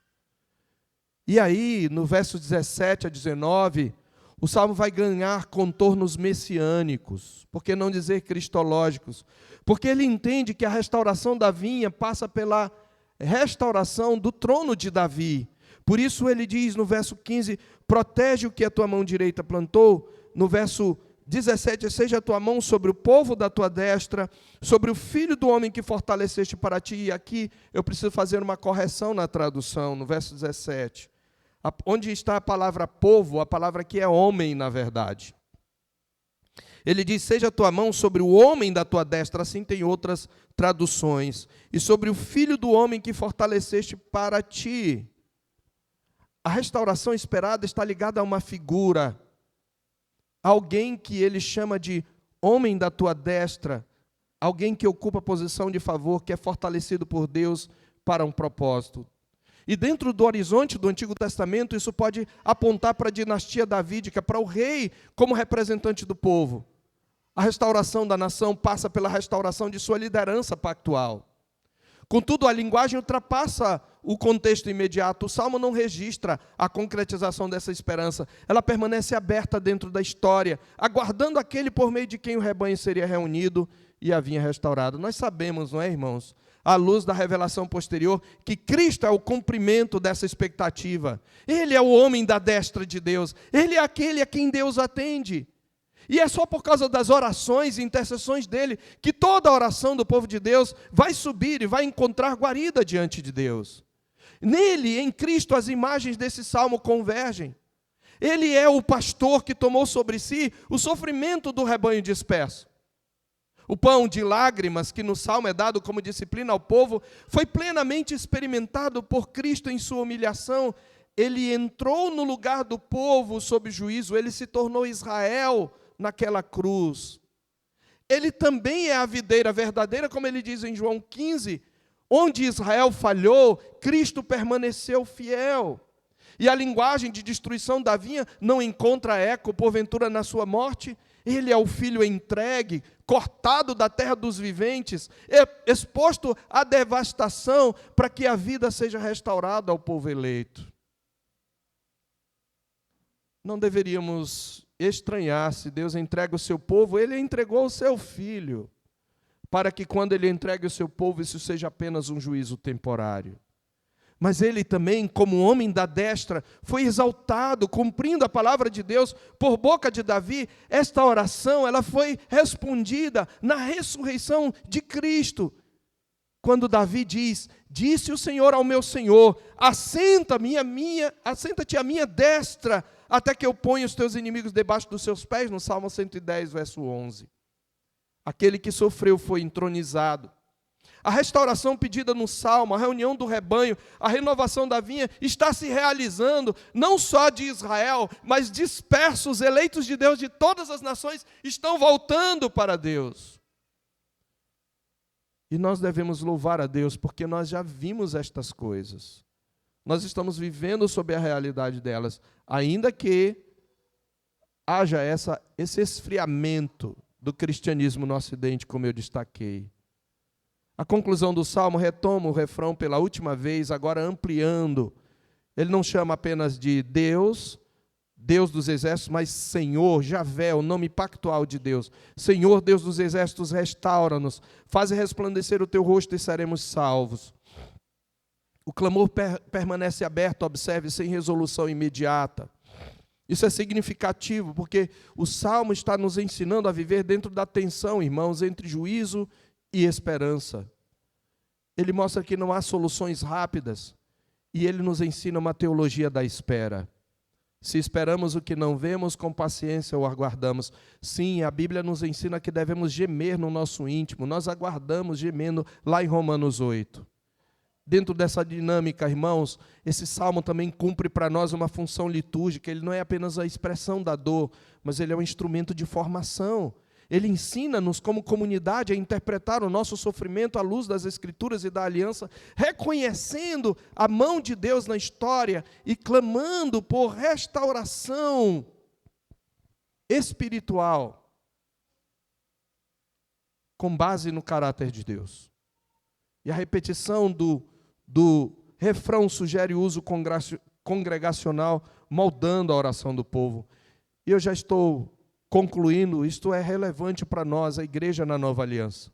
E aí, no verso 17 a 19, o Salmo vai ganhar contornos messiânicos, por que não dizer cristológicos? Porque ele entende que a restauração da vinha passa pela restauração do trono de Davi. Por isso ele diz no verso 15, protege o que a tua mão direita plantou. No verso 17, seja a tua mão sobre o povo da tua destra, sobre o filho do homem que fortaleceste para ti. E aqui eu preciso fazer uma correção na tradução, no verso 17. Onde está a palavra povo, a palavra aqui é homem, na verdade. Ele diz, seja a tua mão sobre o homem da tua destra, assim tem outras traduções, e sobre o filho do homem que fortaleceste para ti. A restauração esperada está ligada a uma figura, alguém que ele chama de homem da tua destra, alguém que ocupa posição de favor, que é fortalecido por Deus para um propósito. E dentro do horizonte do Antigo Testamento, isso pode apontar para a dinastia davídica, para o rei como representante do povo. A restauração da nação passa pela restauração de sua liderança pactual. Contudo, a linguagem ultrapassa o contexto imediato. O Salmo não registra a concretização dessa esperança. Ela permanece aberta dentro da história, aguardando aquele por meio de quem o rebanho seria reunido e a vinha restaurado. Nós sabemos, não é, irmãos, à luz da revelação posterior, que Cristo é o cumprimento dessa expectativa. Ele é o homem da destra de Deus. Ele é aquele a quem Deus atende. E é só por causa das orações e intercessões dele que toda a oração do povo de Deus vai subir e vai encontrar guarida diante de Deus. Nele, em Cristo, as imagens desse salmo convergem. Ele é o pastor que tomou sobre si o sofrimento do rebanho disperso. O pão de lágrimas que no salmo é dado como disciplina ao povo foi plenamente experimentado por Cristo em sua humilhação. Ele entrou no lugar do povo sob juízo, ele se tornou Israel naquela cruz. Ele também é a videira verdadeira, como ele diz em João 15, onde Israel falhou, Cristo permaneceu fiel. E a linguagem de destruição da vinha não encontra eco, porventura, na sua morte. Ele é o filho entregue, cortado da terra dos viventes, exposto à devastação, para que a vida seja restaurada ao povo eleito. Não deveríamos estranhar se Deus entrega o seu povo, ele entregou o seu filho, para que quando ele entregue o seu povo, isso seja apenas um juízo temporário. Mas ele também, como homem da destra, foi exaltado, cumprindo a palavra de Deus por boca de Davi. Esta oração, ela foi respondida na ressurreição de Cristo. Quando Davi diz, disse o Senhor ao meu Senhor, assenta-te à minha destra, até que eu ponha os teus inimigos debaixo dos seus pés, no Salmo 110, verso 11. Aquele que sofreu foi entronizado. A restauração pedida no Salmo, a reunião do rebanho, a renovação da vinha, está se realizando, não só de Israel, mas dispersos, eleitos de Deus de todas as nações, estão voltando para Deus. E nós devemos louvar a Deus, porque nós já vimos estas coisas. Nós estamos vivendo sob a realidade delas, ainda que haja esse esfriamento do cristianismo no Ocidente, como eu destaquei. A conclusão do Salmo retoma o refrão pela última vez, agora ampliando. Ele não chama apenas de Deus, Deus dos exércitos, mas Senhor, Javé, o nome pactual de Deus. Senhor, Deus dos exércitos, restaura-nos, faze resplandecer o teu rosto e seremos salvos. O clamor permanece aberto, observe, sem resolução imediata. Isso é significativo, porque o Salmo está nos ensinando a viver dentro da tensão, irmãos, entre juízo e esperança. Ele mostra que não há soluções rápidas, e ele nos ensina uma teologia da espera. Se esperamos o que não vemos, com paciência o aguardamos. Sim, a Bíblia nos ensina que devemos gemer no nosso íntimo. Nós aguardamos gemendo lá em Romanos 8. Dentro dessa dinâmica, irmãos, esse salmo também cumpre para nós uma função litúrgica. Ele não é apenas a expressão da dor, mas ele é um instrumento de formação. Ele ensina-nos como comunidade a interpretar o nosso sofrimento à luz das Escrituras e da aliança, reconhecendo a mão de Deus na história e clamando por restauração espiritual, com base no caráter de Deus. E a repetição do refrão sugere o uso congregacional, moldando a oração do povo. E eu já estou concluindo, isto é relevante para nós, a igreja na nova aliança.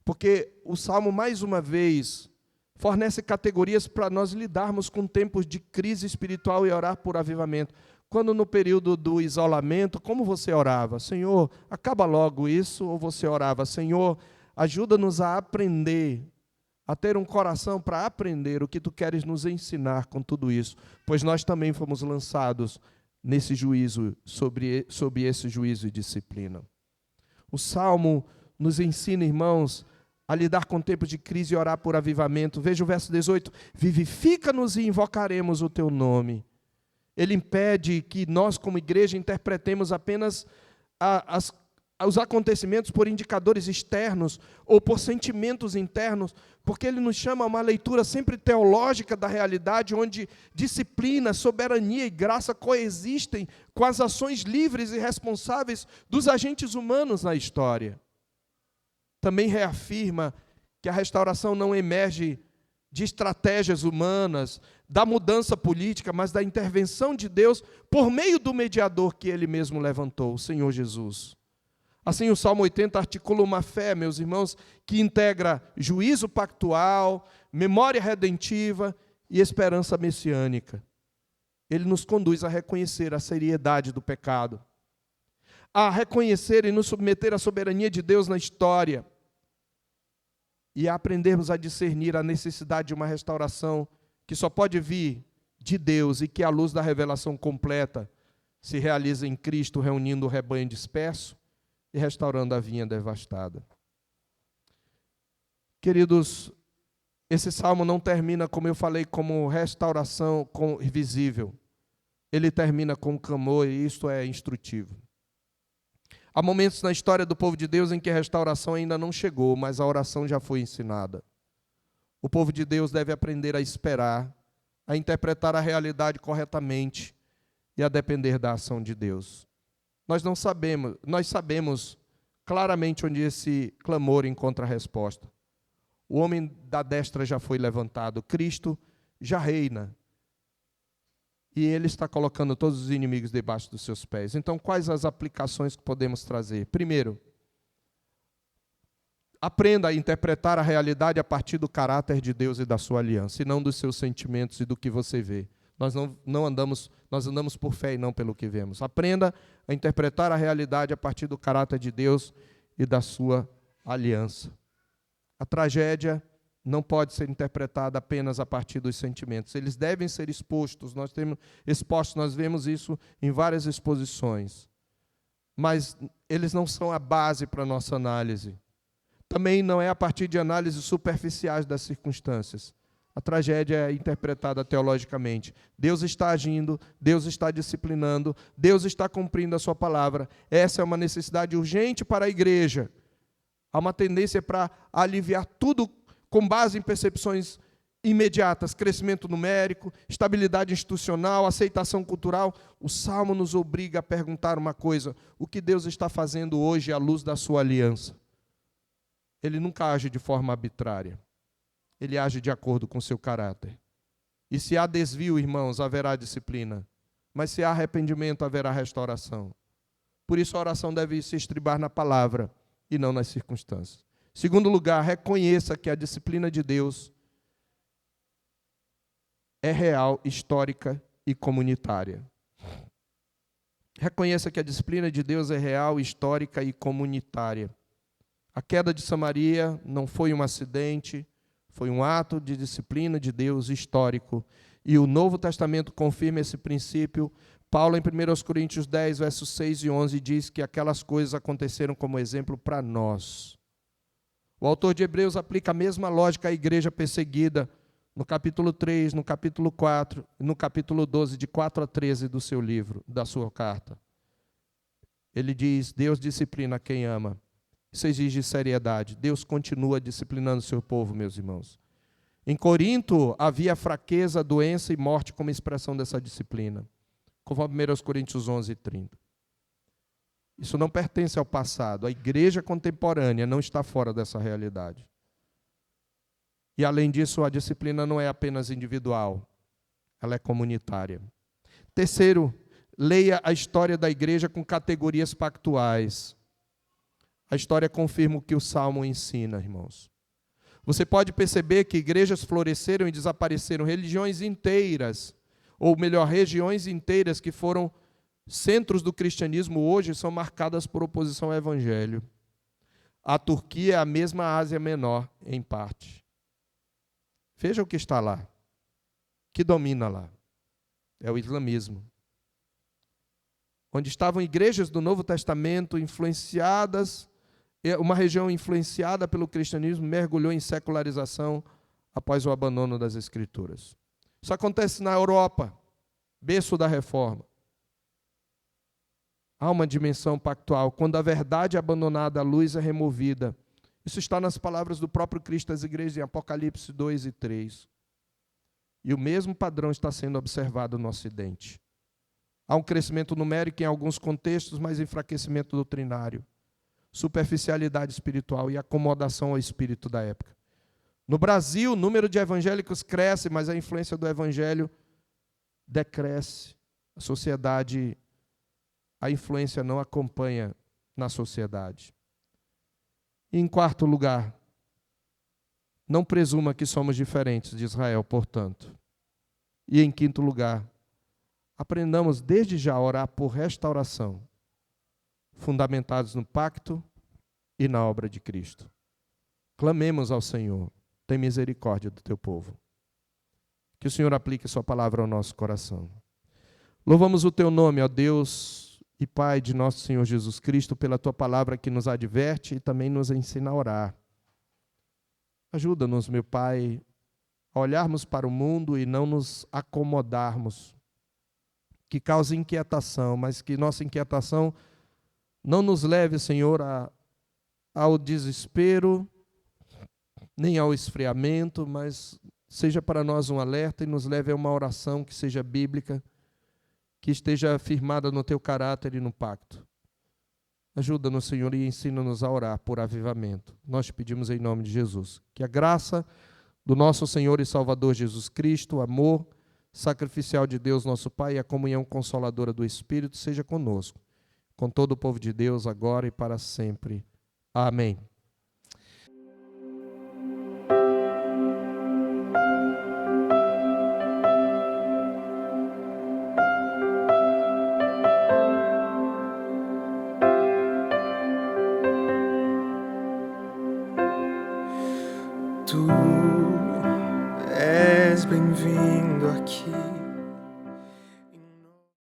Porque o Salmo, mais uma vez, fornece categorias para nós lidarmos com tempos de crise espiritual e orar por avivamento. Quando no período do isolamento, como você orava? Senhor, acaba logo isso, ou você orava? Senhor, ajuda-nos a aprender, a ter um coração para aprender o que Tu queres nos ensinar com tudo isso, pois nós também fomos lançados nesse juízo, sobre esse juízo e disciplina. O Salmo nos ensina, irmãos, a lidar com tempos de crise e orar por avivamento. Veja o verso 18, vivifica-nos e invocaremos o Teu nome. Ele impede que nós, como igreja, interpretemos apenas os acontecimentos por indicadores externos ou por sentimentos internos, porque ele nos chama a uma leitura sempre teológica da realidade, onde disciplina, soberania e graça coexistem com as ações livres e responsáveis dos agentes humanos na história. Também reafirma que a restauração não emerge de estratégias humanas, da mudança política, mas da intervenção de Deus por meio do mediador que ele mesmo levantou, o Senhor Jesus. Assim, o Salmo 80 articula uma fé, meus irmãos, que integra juízo pactual, memória redentiva e esperança messiânica. Ele nos conduz a reconhecer a seriedade do pecado, a reconhecer e nos submeter à soberania de Deus na história, e a aprendermos a discernir a necessidade de uma restauração que só pode vir de Deus e que, à luz da revelação completa, se realiza em Cristo, reunindo o rebanho disperso e restaurando a vinha devastada. Queridos, esse salmo não termina, como eu falei, como restauração visível. Ele termina com clamor, e isto é instrutivo. Há momentos na história do povo de Deus em que a restauração ainda não chegou, mas a oração já foi ensinada. O povo de Deus deve aprender a esperar, a interpretar a realidade corretamente e a depender da ação de Deus. Nós sabemos claramente onde esse clamor encontra a resposta. O homem da destra já foi levantado, Cristo já reina. E ele está colocando todos os inimigos debaixo dos seus pés. Então, quais as aplicações que podemos trazer? Primeiro, aprenda a interpretar a realidade a partir do caráter de Deus e da sua aliança, e não dos seus sentimentos e do que você vê. Nós andamos por fé e não pelo que vemos. Aprenda a interpretar a realidade a partir do caráter de Deus e da sua aliança. A tragédia não pode ser interpretada apenas a partir dos sentimentos. Eles devem ser expostos. Nós vemos isso em várias exposições. Mas eles não são a base para a nossa análise. Também não é a partir de análises superficiais das circunstâncias. A tragédia é interpretada teologicamente. Deus está agindo, Deus está disciplinando, Deus está cumprindo a sua palavra. Essa é uma necessidade urgente para a igreja. Há uma tendência para aliviar tudo com base em percepções imediatas, crescimento numérico, estabilidade institucional, aceitação cultural. O Salmo nos obriga a perguntar uma coisa: o que Deus está fazendo hoje à luz da sua aliança? Ele nunca age de forma arbitrária. Ele age de acordo com seu caráter. E se há desvio, irmãos, haverá disciplina. Mas se há arrependimento, haverá restauração. Por isso a oração deve se estribar na palavra e não nas circunstâncias. Segundo lugar, reconheça que a disciplina de Deus é real, histórica e comunitária. Reconheça que a disciplina de Deus é real, histórica e comunitária. A queda de Samaria não foi um acidente, foi um ato de disciplina de Deus histórico. E o Novo Testamento confirma esse princípio. Paulo, em 1 Coríntios 10, versos 6 e 11, diz que aquelas coisas aconteceram como exemplo para nós. O autor de Hebreus aplica a mesma lógica à igreja perseguida no capítulo 3, no capítulo 4 e no capítulo 12, de 4 a 13 do seu livro, da sua carta. Ele diz: Deus disciplina quem ama. Isso exige seriedade. Deus continua disciplinando o seu povo, meus irmãos. Em Corinto havia fraqueza, doença e morte como expressão dessa disciplina, conforme 1 Coríntios 11, 30. Isso não pertence ao passado. A igreja contemporânea não está fora dessa realidade. E, além disso, a disciplina não é apenas individual, ela é comunitária. Terceiro, leia a história da igreja com categorias pactuais. A história confirma o que o Salmo ensina, irmãos. Você pode perceber que igrejas floresceram e desapareceram, religiões inteiras, ou melhor, regiões inteiras que foram centros do cristianismo hoje são marcadas por oposição ao evangelho. A Turquia é a mesma Ásia Menor, em parte. Veja o que está lá. Que domina lá? É o islamismo. Onde estavam igrejas do Novo Testamento influenciadas, uma região influenciada pelo cristianismo mergulhou em secularização após o abandono das Escrituras. Isso acontece na Europa, berço da Reforma. Há uma dimensão pactual. Quando a verdade é abandonada, a luz é removida. Isso está nas palavras do próprio Cristo às igrejas em Apocalipse 2 e 3. E o mesmo padrão está sendo observado no Ocidente. Há um crescimento numérico em alguns contextos, mas enfraquecimento doutrinário, superficialidade espiritual e acomodação ao espírito da época. No Brasil, o número de evangélicos cresce, mas a influência do evangelho decresce. A sociedade, a influência não acompanha na sociedade. E em quarto lugar, não presuma que somos diferentes de Israel, portanto. E em quinto lugar, aprendamos desde já a orar por restauração, fundamentados no pacto e na obra de Cristo. Clamemos ao Senhor, tem misericórdia do teu povo. Que o Senhor aplique a sua palavra ao nosso coração. Louvamos o teu nome, ó Deus e Pai de nosso Senhor Jesus Cristo, pela tua palavra que nos adverte e também nos ensina a orar. Ajuda-nos, meu Pai, a olharmos para o mundo e não nos acomodarmos, que cause inquietação, mas que nossa inquietação não nos leve, Senhor, ao desespero, nem ao esfriamento, mas seja para nós um alerta e nos leve a uma oração que seja bíblica, que esteja firmada no teu caráter e no pacto. Ajuda-nos, Senhor, e ensina-nos a orar por avivamento. Nós te pedimos em nome de Jesus. Que a graça do nosso Senhor e Salvador Jesus Cristo, o amor sacrificial de Deus, nosso Pai, e a comunhão consoladora do Espírito seja conosco, com todo o povo de Deus, agora e para sempre. Amém. Tu és bem-vindo aqui.